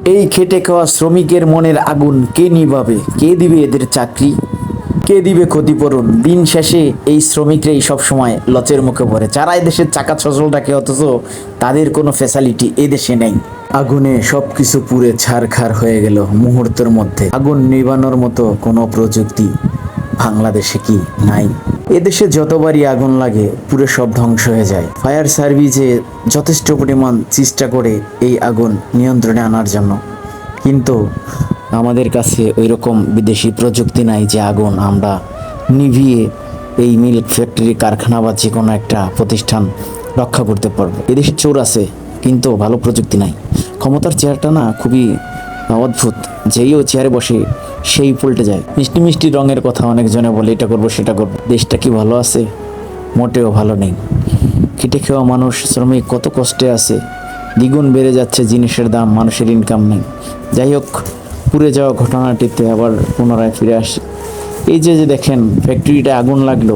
এই খেটে খাওয়া শ্রমিকের মনের আগুন কে নিভাবে? কে দিবে এদের চাকরি? কে দিবে ক্ষতিপূরণ? দিন শেষে এই শ্রমিকরাই সবসময় লচের মুখে পড়ে, যারা এদেশের চাকা সচল রাখে, অথচ তাদের কোনো ফ্যাসিলিটি এদেশে নেই। আগুনে সবকিছু পুড়ে ছারখার হয়ে গেল মুহূর্তের মধ্যে। আগুন নিভানোর মতো কোনো প্রযুক্তি বাংলাদেশে কি নাই? এদেশে যতবারই আগুন লাগে পুরো সব ধ্বংস হয়ে যায়। ফায়ার সার্ভিসে যথেষ্ট পরিমাণ চেষ্টা করে এই আগুন নিয়ন্ত্রণে আনার জন্য, কিন্তু আমাদের কাছে ওই রকম বিদেশি প্রযুক্তি নাই যে আগুন আমরা নিভিয়ে এই মিল্ক ফ্যাক্টরি, কারখানা বা যে কোনো একটা প্রতিষ্ঠান রক্ষা করতে পারবো। এদেশে চোর আছে কিন্তু ভালো প্রযুক্তি নাই। ক্ষমতার চেয়ারটা না খুবই অদ্ভুত, যেই ও চেয়ারে বসে সেই পল্টে যায়। মিষ্টি মিষ্টি রঙের কথা অনেকজনে বলে, এটা করবো সেটা করবো। দেশটা কি ভালো আছে? মোটেও ভালো নেই। খেটে খাওয়া মানুষ, শ্রমিক কত কষ্টে আছে। দ্বিগুণ বেড়ে যাচ্ছে জিনিসের দাম, মানুষের ইনকাম নেই। যাই হোক, পুড়ে যাওয়া ঘটনাটিতে আবার পুনরায় ফিরে আসি। এই যে যে দেখেন ফ্যাক্টরিটা আগুন লাগলো,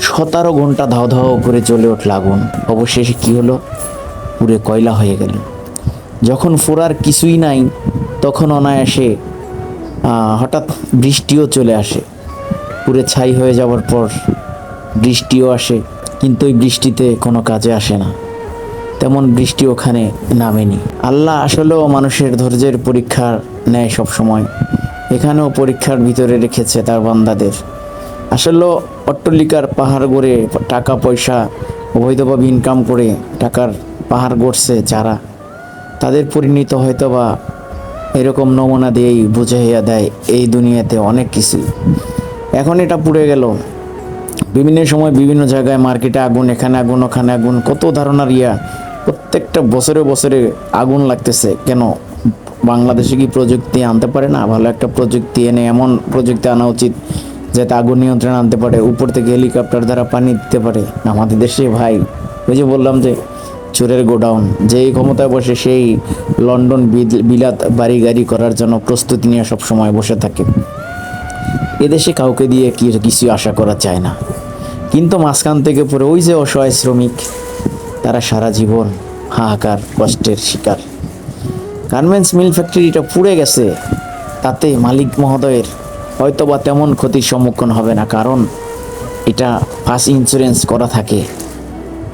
17 ঘন্টা ধাও ধাও করে জ্বলে উঠল আগুন। অবশেষে কি হলো? পুড়ে কয়লা হয়ে গেল। যখন ফোড়ার কিছুই নাই তখন অনায়াসে হঠাৎ বৃষ্টিও চলে আসে। পুরে ছাই হয়ে যাওয়ার পর বৃষ্টিও আসে, কিন্তু ওই বৃষ্টিতে কোনো কাজে আসে না। তেমন বৃষ্টি ওখানে নামেনি। আল্লাহ আসলেও মানুষের ধৈর্যের পরীক্ষা নেয় সব সময়। এখানেও পরীক্ষার ভিতরে রেখেছে তার বান্দাদের। আসলেও অট্টালিকার পাহাড় গড়ে টাকা পয়সা অবৈধভাবে ইনকাম করে টাকার পাহাড় গড়ছে যারা, তাদের পরিণত হয়তো বা এরকম নমুনা দিয়েই বুঝাইয়া দেয় এই দুনিয়াতে অনেক কিছু। এখন এটা পুড়ে গেল, বিভিন্ন সময় বিভিন্ন জায়গায় মার্কেটে আগুন, এখানে আগুন, ওখানে আগুন, কত ধারণার প্রত্যেকটা বছরে বছরে আগুন লাগতেছে। কেন বাংলাদেশে কি প্রযুক্তি আনতে পারে না? ভালো একটা প্রযুক্তি এনে এমন প্রযুক্তি আনা উচিত যাতে আগুন নিয়ন্ত্রণে আনতে পারে, উপর থেকে হেলিকপ্টার দ্বারা পানি দিতে পারে। আমাদের দেশে ভাই, ওই যে বললাম যে চোরের গোডাউন, যেই ক্ষমতায় বসে সেই লন্ডন বিলাত বাড়ি গাড়ি করার জন্য প্রস্তুতি নিয়ে সব সময় বসে থাকে। এদেশে কাউকে দিয়ে কিছু আশা করা যায় না, কিন্তু মাঝখান থেকে পরে ওই যে অসহায় শ্রমিক, তারা সারা জীবন হাহাকার কষ্টের শিকার। গার্মেন্টস মিল ফ্যাক্টরিটা পুড়ে গেছে, তাতে মালিক মহোদয়ের হয়তো বা তেমন ক্ষতির সম্মুখীন হবে না, কারণ এটা ফার্স্ট ইন্স্যুরেন্স করা থাকে।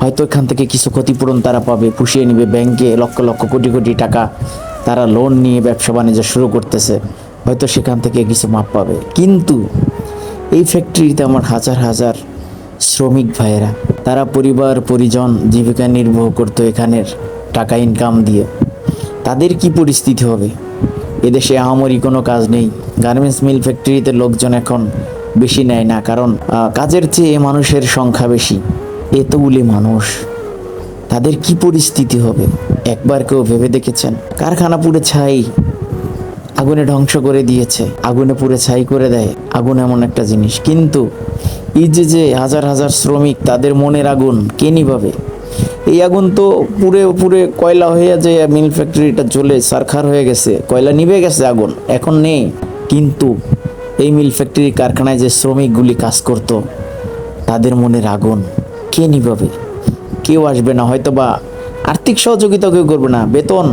হয়তো এখান থেকে কিছু ক্ষতিপূরণ তারা পাবে, পুষিয়ে নেবে। ব্যাংকে লক্ষ লক্ষ কোটি কোটি টাকা তারা লোন নিয়ে ব্যবসা বাণিজ্য শুরু করতেছে, হয়তো সেখান থেকে কিছু মাপ পাবে। কিন্তু এই ফ্যাক্টরিতে আমার হাজার হাজার শ্রমিক ভাইয়েরা, তারা পরিবার পরিজন জীবিকা নির্বাহ করতো এখানের টাকা ইনকাম দিয়ে। তাদের কি পরিস্থিতি হবে? এদেশে আহামরি কোনো কাজ নেই। গার্মেন্টস মিল ফ্যাক্টরিতে লোকজন এখন বেশি নেয় না, কারণ কাজের চেয়ে মানুষের সংখ্যা বেশি। এতগুলি মানুষ, তাদের কি পরিস্থিতি হবে একবার কেউ ভেবে দেখেছেন? কারখানা পুড়ে ছাই, আগুনে ধ্বংস করে দিয়েছে। আগুনে পুড়ে ছাই করে দেয় আগুন, এমন একটা জিনিস। কিন্তু এই যে হাজার হাজার শ্রমিক, তাদের মনের আগুন কে নিভাবে? এই আগুন তো পুড়ে পুড়ে কয়লা হয়ে যায়, মিল ফ্যাক্টরিটা জ্বলে ছারখার হয়ে গেছে, কয়লা নিভে গেছে, আগুন এখন নেই। কিন্তু এই মিল ফ্যাক্টরি কারখানায় যে শ্রমিকগুলি কাজ করত, তাদের মনের আগুন কে নিভাবে? কেউ আসবে না, হয়তো বা আর্থিক সহযোগিতা কেউ করবে না, বেতন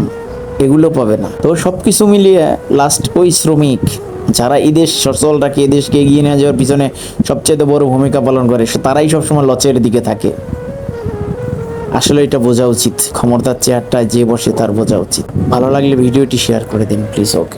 এগুলো পাবে না। তো সব কিছু মিলিয়ে লাস্ট ওই শ্রমিক, যারা এদেশ সচল রাখে, এদেশকে এগিয়ে নিয়ে যাওয়ার পিছনে সবচেয়ে বড় ভূমিকা পালন করে, তারাই সবসময় লচের দিকে থাকে। আসলে এটা বোঝা উচিত, ক্ষমতার চেয়ারটায় যে বসে তার বোঝা উচিত। ভালো লাগলে ভিডিওটি শেয়ার করে দিন প্লিজ। ওকে।